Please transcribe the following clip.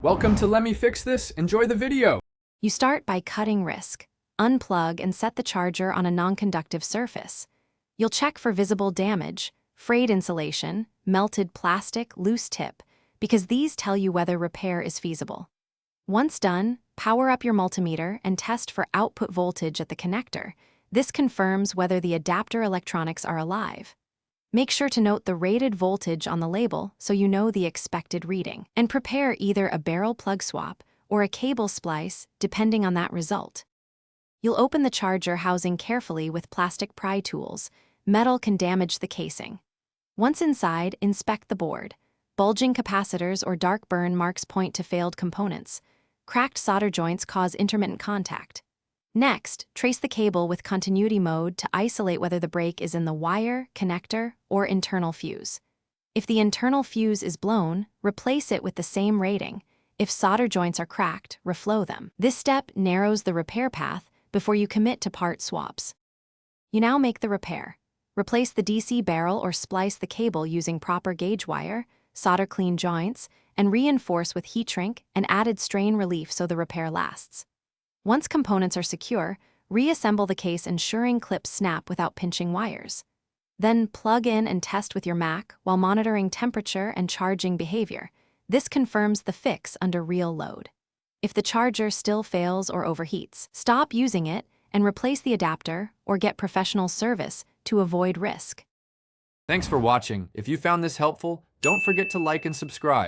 Welcome to Let Me Fix This. Enjoy the video. You start by cutting risk. Unplug and set the charger on a non-conductive surface. You'll check for visible damage, frayed insulation, melted plastic, loose tip, because these tell you whether repair is feasible. Once done, power up your multimeter and test for output voltage at the connector. This confirms whether the adapter electronics are alive. Make sure to note the rated voltage on the label so you know the expected reading, and prepare either a barrel plug swap or a cable splice depending on that result. You'll open the charger housing carefully with plastic pry tools. Metal can damage the casing. Once inside, inspect the board. Bulging capacitors or dark burn marks point to failed components. Cracked solder joints cause intermittent contact. Next, trace the cable with continuity mode to isolate whether the break is in the wire, connector, or internal fuse. If the internal fuse is blown, replace it with the same rating. If solder joints are cracked, reflow them. This step narrows the repair path before you commit to part swaps. You now make the repair. Replace the DC barrel or splice the cable using proper gauge wire, solder clean joints, and reinforce with heat shrink and added strain relief so the repair lasts. Once components are secure, reassemble the case ensuring clips snap without pinching wires. Then plug in and test with your Mac while monitoring temperature and charging behavior. This confirms the fix under real load. If the charger still fails or overheats, stop using it and replace the adapter or get professional service to avoid risk. Thanks for watching. If you found this helpful, don't forget to like and subscribe.